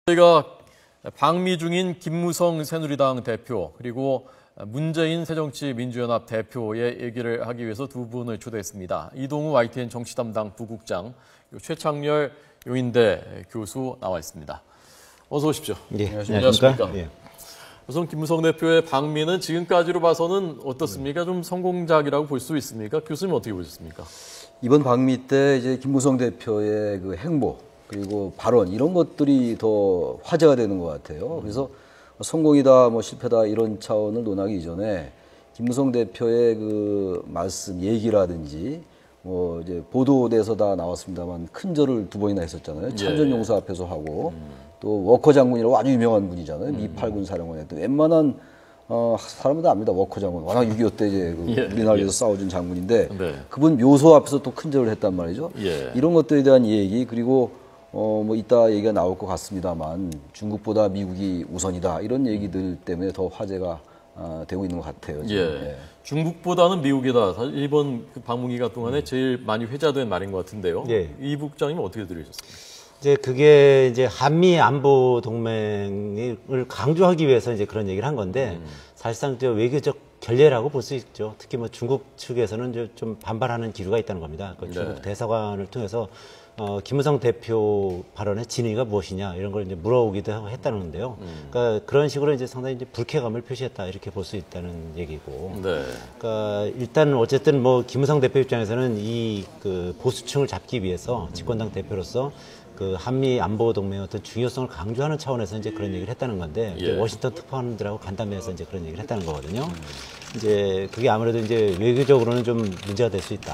저희가 방미 중인 김무성 새누리당 대표 그리고 문재인 새정치민주연합 대표의 얘기를 하기 위해서 두 분을 초대했습니다. 이동우 YTN 정치담당 부국장, 최창렬 용인대 교수 나와 있습니다. 어서 오십시오. 예, 안녕하십니까. 예. 우선 김무성 대표의 방미는 지금까지로 봐서는 어떻습니까? 좀 성공작이라고 볼 수 있습니까? 교수님 어떻게 보셨습니까? 이번 방미 때 이제 김무성 대표의 그 행보 그리고 발언 이런 것들이 더 화제가 되는 것 같아요. 그래서 성공이다, 뭐 실패다 이런 차원을 논하기 이전에 김무성 대표의 그 말씀, 얘기라든지 뭐 이제 보도돼서 다 나왔습니다만 큰 절을 두 번이나 했었잖아요. 참전용사 앞에서 하고 또 워커 장군이라고 아주 유명한 분이잖아요. 미 8군 사령관에 또 웬만한 사람들 압니다. 워커 장군. 워낙 6.25 때 이제 우리나라 위해서 싸워준 장군인데 그분 묘소 앞에서 또 큰 절을 했단 말이죠. 이런 것들에 대한 얘기 그리고 뭐 이따 얘기가 나올 것 같습니다만 중국보다 미국이 우선이다 이런 얘기들 때문에 더 화제가 되고 있는 것 같아요. 중국보다는 미국이다. 사실 이번 그 방문기간 동안에 제일 많이 회자된 말인 것 같은데요. 이 국장님은 어떻게 들으셨습니까? 이제 그게 이제 한미 안보 동맹을 강조하기 위해서 이제 그런 얘기를 한 건데 사실상 저 외교적 결례라고 볼 수 있죠. 특히 뭐 중국 측에서는 이제 좀 반발하는 기류가 있다는 겁니다. 그 중국 대사관을 통해서 김무성 대표 발언의 진위가 무엇이냐 이런 걸 이제 물어오기도 하고 했다는 건데요. 그러니까 그런 식으로 이제 상당히 이제 불쾌감을 표시했다 이렇게 볼 수 있다는 얘기고. 그러니까 일단 어쨌든 뭐 김무성 대표 입장에서는 이 그 보수층을 잡기 위해서 집권당 대표로서 그 한미 안보 동맹의 어떤 중요성을 강조하는 차원에서 이제 그런 얘기를 했다는 건데 이제 워싱턴 특파원들하고 간담회에서 이제 그런 얘기를 했다는 거거든요. 이제 그게 아무래도 이제 외교적으로는 좀 문제가 될 수 있다.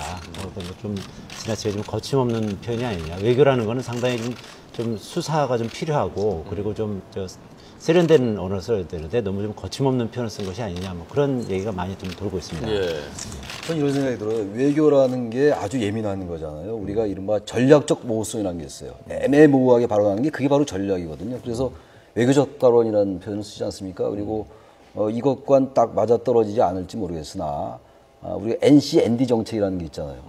좀 지나치게 좀 거침없는 표현이 아니냐. 외교라는 거는 상당히 좀 수사가 좀 필요하고 그리고 좀 세련된 언어를 써야 되는데 너무 좀 거침없는 표현을 쓴 것이 아니냐. 뭐 그런 얘기가 많이 좀 돌고 있습니다. 저는 이런 생각이 들어요. 외교라는 게 아주 예민한 거잖아요. 우리가 이른바 전략적 모호성이라는 게 있어요. 애매모호하게 발언하는 게 그게 바로 전략이거든요. 그래서 외교적 발언이라는 표현을 쓰지 않습니까? 그리고 이것과는 딱 맞아떨어지지 않을지 모르겠으나 우리가 NC, ND 정책이라는 게 있잖아요.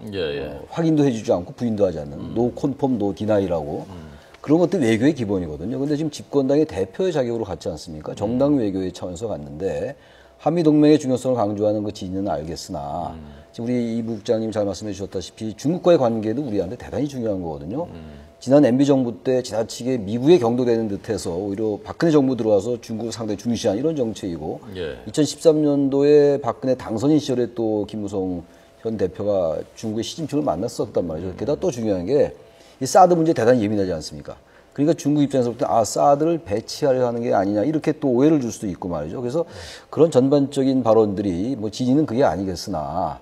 확인도 해주지 않고 부인도 하지 않는 노 컨펌, 노 디나이라고 그런 것도 외교의 기본이거든요. 근데 지금 집권당의 대표의 자격으로 갔지 않습니까? 정당 외교의 차원에서 갔는데 한미동맹의 중요성을 강조하는 그 진위는 알겠으나 지금 우리 이 부국장님 잘 말씀해 주셨다시피 중국과의 관계도 우리한테 대단히 중요한 거거든요. 지난 MB 정부 때 지나치게 미국에 경도되는 듯해서 오히려 박근혜 정부 들어와서 중국을 상당히 중시한 이런 정책이고 2013년도에 박근혜 당선인 시절에 또 김무성 현 대표가 중국의 시진핑을 만났었단 말이죠. 게다가 또 중요한 게 이 사드 문제 대단히 예민하지 않습니까? 그러니까 중국 입장에서부터 사드를 배치하려 하는 게 아니냐 이렇게 또 오해를 줄 수도 있고 말이죠. 그래서 그런 전반적인 발언들이 뭐 진위는 그게 아니겠으나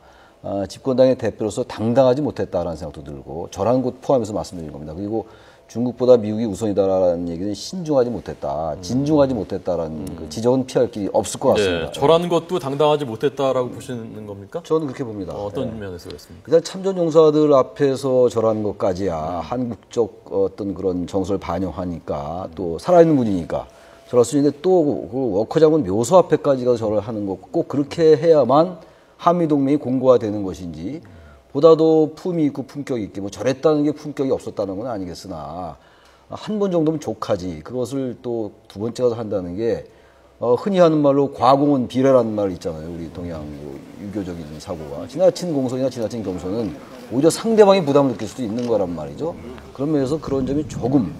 집권당의 대표로서 당당하지 못했다라는 생각도 들고 저라는 것 포함해서 말씀드린 겁니다. 그리고 중국보다 미국이 우선이다라는 얘기는 신중하지 못했다, 진중하지 못했다라는 그 지적은 피할 길이 없을 것 같습니다. 저라는 것도 당당하지 못했다라고 보시는 겁니까? 저는 그렇게 봅니다. 어떤 면에서 그렇습니까? 일단 참전용사들 앞에서 저라는 것까지야 한국적 어떤 그런 정서를 반영하니까 또 살아있는 분이니까 저럴 수 있는데 또 그 워커 장군 묘소 앞에까지 가서 저를 하는 거 꼭 그렇게 해야만 한미동맹이 공고화되는 것인지 보다도 품이 있고 품격이 있게 뭐 저랬다는 게 품격이 없었다는 건 아니겠으나 한 번 정도면 족하지 그것을 또 두 번째 가서 한다는 게 흔히 하는 말로 과공은 비례라는 말 있잖아요. 우리 동양 유교적인 사고가 지나친 공손이나 지나친 겸손은 오히려 상대방이 부담을 느낄 수도 있는 거란 말이죠. 그런 면에서 그런 점이 조금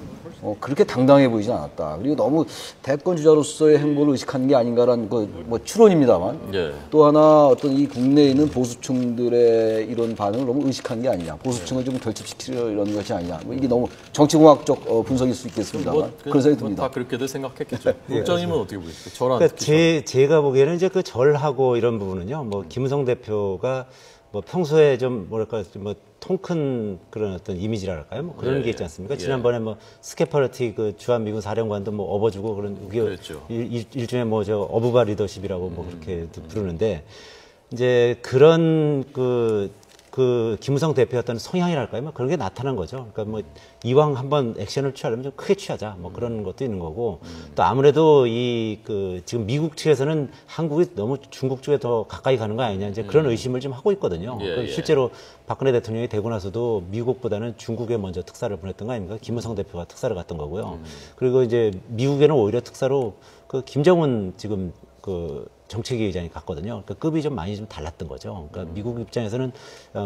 그렇게 당당해 보이진 않았다. 그리고 너무 대권 주자로서의 행보를 의식하는 게 아닌가라는 뭐 추론입니다만 또 하나 어떤 이 국내에 있는 보수층들의 이런 반응을 너무 의식한 게 아니냐. 보수층을 좀 결집시키려는 것이 아니냐. 뭐 이게 너무 정치공학적 분석일 수 있겠습니다만 그런 생각이 듭니다. 다 그렇게들 생각했겠죠. 국장님은 어떻게 보십니까? 저랑 그러니까 제가 보기에는 이제 그 절하고 이런 부분은요. 뭐 김무성 대표가 뭐 평소에 좀 뭐랄까 뭐 통 큰 그런 어떤 이미지랄까요? 뭐 그런 게 있지 않습니까? 지난번에 뭐 스캐퍼러티 그 주한미군 사령관도 뭐 업어주고 그런 일종의 뭐 저 어부바 리더십이라고 뭐 그렇게 부르는데 이제 그런 그 그 김무성 대표의 어떤 성향이랄까요? 뭐 그런 게 나타난 거죠. 그러니까 뭐 이왕 한번 액션을 취하려면 좀 크게 취하자. 뭐 그런 것도 있는 거고. 또 아무래도 이 그 지금 미국 측에서는 한국이 너무 중국 쪽에 더 가까이 가는 거 아니냐. 이제 그런 의심을 좀 하고 있거든요. 예, 예. 실제로 박근혜 대통령이 되고 나서도 미국보다는 중국에 먼저 특사를 보냈던 거 아닙니까? 김무성 대표가 특사를 갔던 거고요. 그리고 이제 미국에는 오히려 특사로 그 김정은 지금 그 정책위 의장이 갔거든요. 그러니까 급이 좀 많이 좀 달랐던 거죠. 그러니까 미국 입장에서는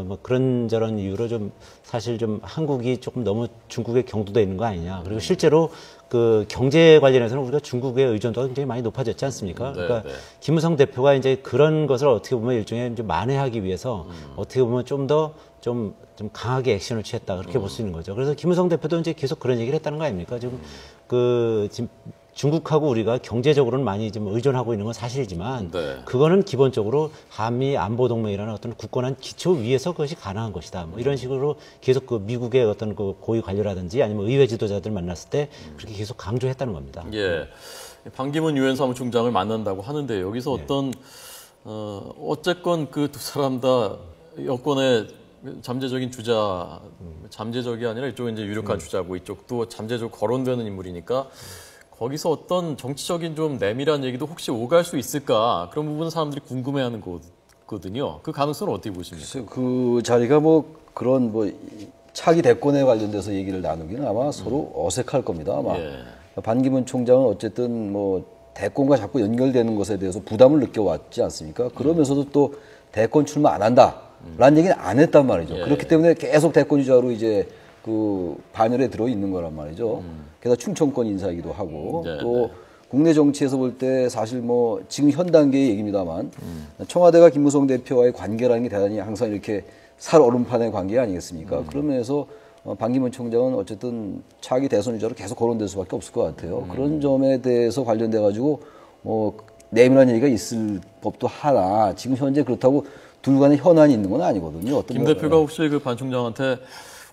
뭐 그런저런 이유로 좀 사실 좀 한국이 조금 너무 중국에 경도돼 있는 거 아니냐. 그리고 실제로 그 경제 관련해서는 우리가 중국의 의존도가 굉장히 많이 높아졌지 않습니까? 그러니까 김무성 대표가 이제 그런 것을 어떻게 보면 일종의 좀 만회하기 위해서 어떻게 보면 좀 더 좀 강하게 액션을 취했다 그렇게 볼 수 있는 거죠. 그래서 김무성 대표도 이제 계속 그런 얘기를 했다는 거 아닙니까? 지금 지금 중국하고 우리가 경제적으로는 많이 좀 의존하고 있는 건 사실이지만 그거는 기본적으로 한미 안보 동맹이라는 어떤 굳건한 기초 위에서 그것이 가능한 것이다. 뭐 이런 식으로 계속 그 미국의 어떤 그 고위 관료라든지 아니면 의회 지도자들 만났을 때 그렇게 계속 강조했다는 겁니다. 예. 반기문 유엔 사무총장을 만난다고 하는데 여기서 어떤 어쨌건 그 두 사람 다 여권의 잠재적인 주자, 잠재적이 아니라 이쪽은 이제 유력한 주자고 이쪽도 잠재적으로 거론되는 인물이니까 거기서 어떤 정치적인 좀 내밀한 얘기도 혹시 오갈 수 있을까 그런 부분은 사람들이 궁금해하는 거거든요. 그 가능성은 어떻게 보십니까? 그 자리가 뭐 그런 뭐 차기 대권에 관련돼서 얘기를 나누기는 아마 서로 어색할 겁니다. 아마 반기문 총장은 어쨌든 뭐 대권과 자꾸 연결되는 것에 대해서 부담을 느껴왔지 않습니까? 그러면서도 또 대권 출마 안 한다라는 얘기는 안 했단 말이죠. 그렇기 때문에 계속 대권 주자로 이제 그 반열에 들어 있는 거란 말이죠. 게다가 충청권 인사이기도 하고 또 국내 정치에서 볼 때 사실 뭐 지금 현 단계의 얘기입니다만 청와대가 김무성 대표와의 관계라는 게 대단히 항상 이렇게 살얼음판의 관계 아니겠습니까? 그러면서 반기문 총장은 어쨌든 차기 대선 주자로 계속 거론될 수밖에 없을 것 같아요. 그런 점에 대해서 관련돼 가지고 뭐 내밀한 얘기가 있을 법도 하나 지금 현재 그렇다고 둘 간에 현안이 있는 건 아니거든요. 김 대표가 혹시 그 반 총장한테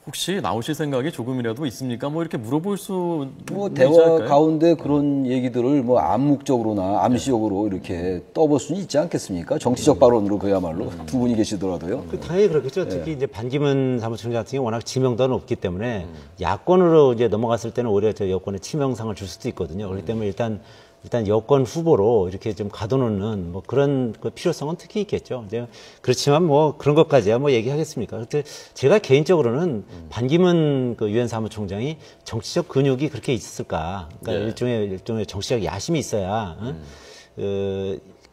혹시 나오실 생각이 조금이라도 있습니까? 뭐 이렇게 물어볼 수 뭐 대화 가운데 그런 얘기들을 뭐 암묵적으로나 암시적으로 이렇게 떠볼 수는 있지 않겠습니까? 정치적 발언으로 그야말로 두 분이 계시더라도요. 당연히 그렇겠죠. 특히 이제 반기문 사무총장 같은 경우 워낙 지명도가 높기 때문에 야권으로 이제 넘어갔을 때는 오히려 저 여권에 치명상을 줄 수도 있거든요. 그렇기 때문에 일단 여권 후보로 이렇게 좀 가둬놓는 뭐 그런 그 필요성은 특히 있겠죠. 이제 그렇지만 뭐 그런 것까지야 뭐 얘기하겠습니까? 근데 제가 개인적으로는 반기문 그 유엔 사무총장이 정치적 근육이 그렇게 있었을까? 그러니까 일종의 정치적 야심이 있어야,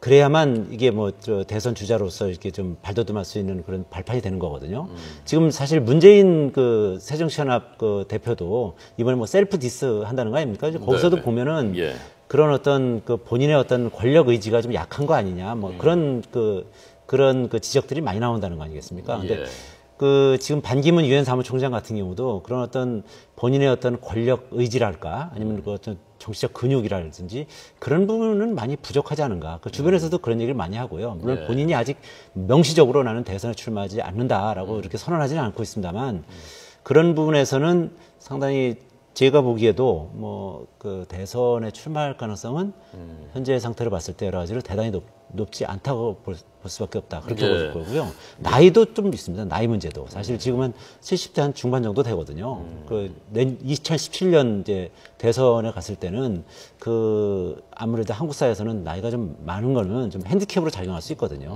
그래야만 이게 뭐 저 대선 주자로서 이렇게 좀 발돋움할 수 있는 그런 발판이 되는 거거든요. 지금 사실 문재인 그 새정치연합 그 대표도 이번에 뭐 셀프 디스 한다는 거 아닙니까? 거기서도 보면은 그런 어떤 그 본인의 어떤 권력 의지가 좀 약한 거 아니냐, 뭐 그런 그 지적들이 많이 나온다는 거 아니겠습니까? 근데 그 지금 반기문 유엔 사무총장 같은 경우도 그런 어떤 본인의 어떤 권력 의지랄까 아니면 그 어떤 정치적 근육이라든지 그런 부분은 많이 부족하지 않은가. 그 주변에서도 그런 얘기를 많이 하고요. 물론 본인이 아직 명시적으로 나는 대선에 출마하지 않는다라고 이렇게 선언하지는 않고 있습니다만 그런 부분에서는 상당히 제가 보기에도 뭐 그 대선에 출마할 가능성은 현재 상태로 봤을 때 여러 가지로 대단히 높지 않다고 볼 수밖에 없다. 그렇게 볼 거고요. 나이도 좀 있습니다. 나이 문제도. 사실 지금은 70대 한 중반 정도 되거든요. 그 2017년 이제 대선에 갔을 때는 그 아무래도 한국 사회에서는 나이가 좀 많은 거는 좀 핸디캡으로 작용할 수 있거든요.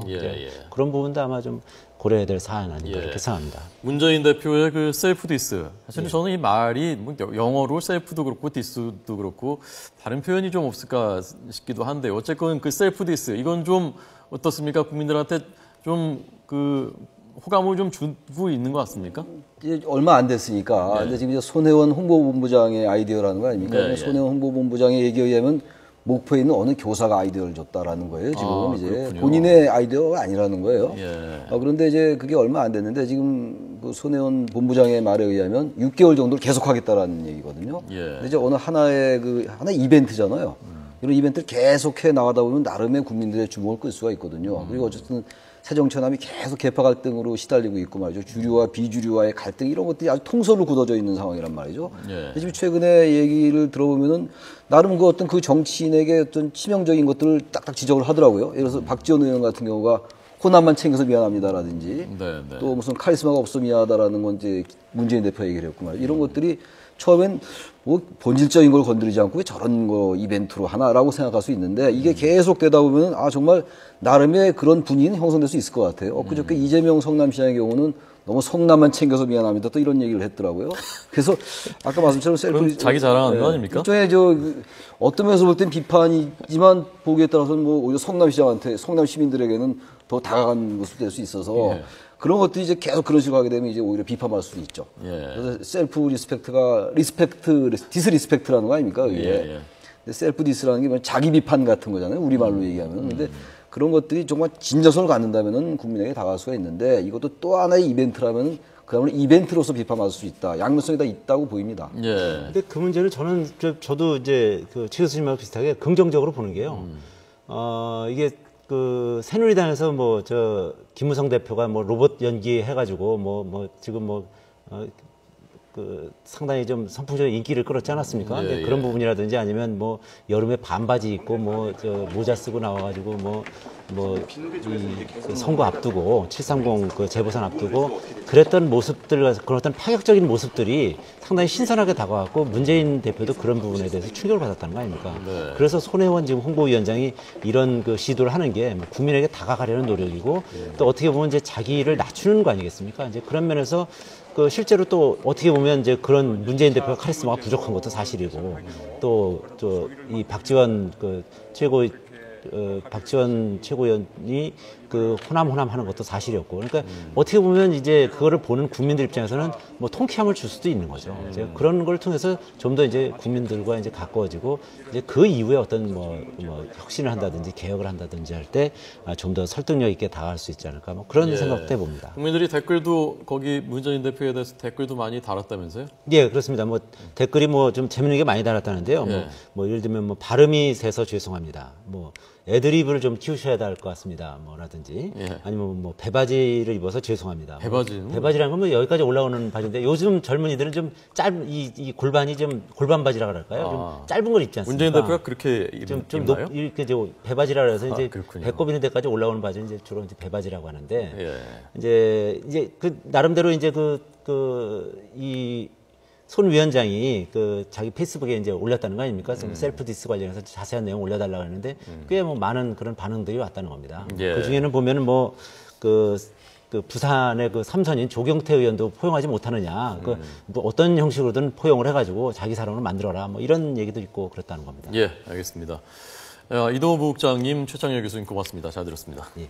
그런 부분도 아마 좀 고려해야 될 사안 아닌가 이렇게 생각합니다. 문재인 대표의 그 셀프 디스. 사실 저는 이 말이 뭐 영어로 셀프도 그렇고 디스도 그렇고 다른 표현이 좀 없을까 싶기도 한데 어쨌건 그 셀프 디스 이건 좀 어떻습니까? 국민들한테 좀 그 호감을 좀 주고 있는 것 같습니까? 이제 얼마 안 됐으니까. 근데 지금 이제 손혜원 홍보본부장의 아이디어라는 거 아닙니까? 손혜원 홍보본부장의 얘기에 의하면 목포에 있는 어느 교사가 아이디어를 줬다라는 거예요. 지금 이제 그렇군요. 본인의 아이디어가 아니라는 거예요. 그런데 이제 그게 얼마 안 됐는데 지금 그 손혜원 본부장의 말에 의하면 6개월 정도를 계속하겠다라는 얘기거든요. 근데 이제 어느 하나의 하나의 이벤트잖아요. 이런 이벤트를 계속해 나가다 보면 나름의 국민들의 주목을 끌 수가 있거든요. 그리고 어쨌든 새정치연합이 계속 계파 갈등으로 시달리고 있고 말이죠. 주류와 비주류와의 갈등 이런 것들이 아주 통솔로 굳어져 있는 상황이란 말이죠. 지금 최근에 얘기를 들어보면은 나름 그 어떤 그 정치인에게 어떤 치명적인 것들을 딱딱 지적을 하더라고요. 예를 들어서 박지원 의원 같은 경우가 호남만 챙겨서 미안합니다라든지 네. 또 무슨 카리스마가 없어 미안하다라는 건 이제 문재인 대표 얘기를 했고 말이야. 이런 것들이 처음엔 뭐 본질적인 걸 건드리지 않고 왜 저런 거 이벤트로 하나라고 생각할 수 있는데 이게 계속 되다 보면 아 정말 나름의 그런 분위기는 형성될 수 있을 것 같아요. 그저께 이재명 성남시장의 경우는 너무 성남만 챙겨서 미안합니다. 또 이런 얘기를 했더라고요. 그래서 아까 말씀처럼 셀프 자기 자랑하는 거 아닙니까? 일종의 어떤 면에서 볼 땐 비판이지만 보기에 따라서는 뭐 오히려 성남시장한테 성남 시민들에게는 더 다가간 모습이 될 수 있어서 그런 것들이 이제 계속 그런 식으로 하게 되면 이제 오히려 비판받을 수도 있죠. 그래서 셀프 리스펙트가 디스리스펙트라는 거 아닙니까? 근데 셀프 디스라는 게 자기 비판 같은 거잖아요. 우리말로 얘기하면. 근데 그런 것들이 정말 진정성을 갖는다면은 국민에게 다가갈 수가 있는데 이것도 또 하나의 이벤트라면 그야말로 이벤트로서 비판받을 수 있다. 양면성이 다 있다고 보입니다. 근데 그 문제는 저도 이제 그 최 교수님하고 비슷하게 긍정적으로 보는 게요. 이게 그 새누리당에서 뭐 김무성 대표가 뭐 로봇 연기 해가지고 지금 그 상당히 좀 선풍적인 인기를 끌었지 않았습니까? 근데 그런 부분이라든지 아니면 뭐 여름에 반바지 입고 모자 쓰고 나와가지고 이 선거 앞두고 730 그 재보선 앞두고 그랬던 모습들 그런 어떤 파격적인 모습들이 상당히 신선하게 다가왔고 문재인 대표도 그런 부분에 대해서 충격을 받았다는 거 아닙니까? 그래서 손혜원 지금 홍보위원장이 이런 그 시도를 하는 게 국민에게 다가가려는 노력이고 또 어떻게 보면 이제 자기를 낮추는 거 아니겠습니까? 이제 그런 면에서 그 실제로 또 어떻게 보면 이제 그런 문재인 대표가 카리스마가 부족한 것도 사실이고 또 이 박지원 최고위원이 그 호남 하는 것도 사실이었고 그러니까 어떻게 보면 이제 그거를 보는 국민들 입장에서는 뭐 통쾌함을 줄 수도 있는 거죠. 이제 그런 걸 통해서 좀 더 이제 국민들과 이제 가까워지고 이제 그 이후에 어떤 혁신을 한다든지 개혁을 한다든지 할 때 좀 더 설득력 있게 다가갈 수 있지 않을까 그런 생각도 해봅니다. 국민들이 댓글도 거기 문재인 대표에 대해서 댓글도 많이 달았다면서요? 예, 그렇습니다. 댓글이 좀 재밌는 게 많이 달았다는데요. 예를 들면 발음이 세서 죄송합니다. 애드립을 좀 키우셔야 할 것 같습니다. 라든지 아니면 배바지를 입어서 죄송합니다. 배바지라는 건 여기까지 올라오는 바지인데 요즘 젊은이들은 좀 이 골반이 좀 골반 바지라 그럴까요? 좀 짧은 걸 입지 않습니까? 문재인 대표가 그렇게 입나요? 이렇게 배바지라 그래서 이제 그렇군요. 배꼽 있는 데까지 올라오는 바지는 이제 주로 이제 배바지라고 하는데 이제 그 나름대로 이제 이 손 위원장이 자기 페이스북에 이제 올렸다는 거 아닙니까? 셀프 디스 관련해서 자세한 내용 올려달라고 했는데 꽤 많은 그런 반응들이 왔다는 겁니다. 그 중에는 보면은 그 부산의 그 삼선인 조경태 의원도 포용하지 못하느냐. 어떤 형식으로든 포용을 해가지고 자기 사람을 만들어라. 이런 얘기도 있고 그렇다는 겁니다. 예, 알겠습니다. 이동호 부국장님, 최창열 교수님 고맙습니다. 잘 들었습니다. 예.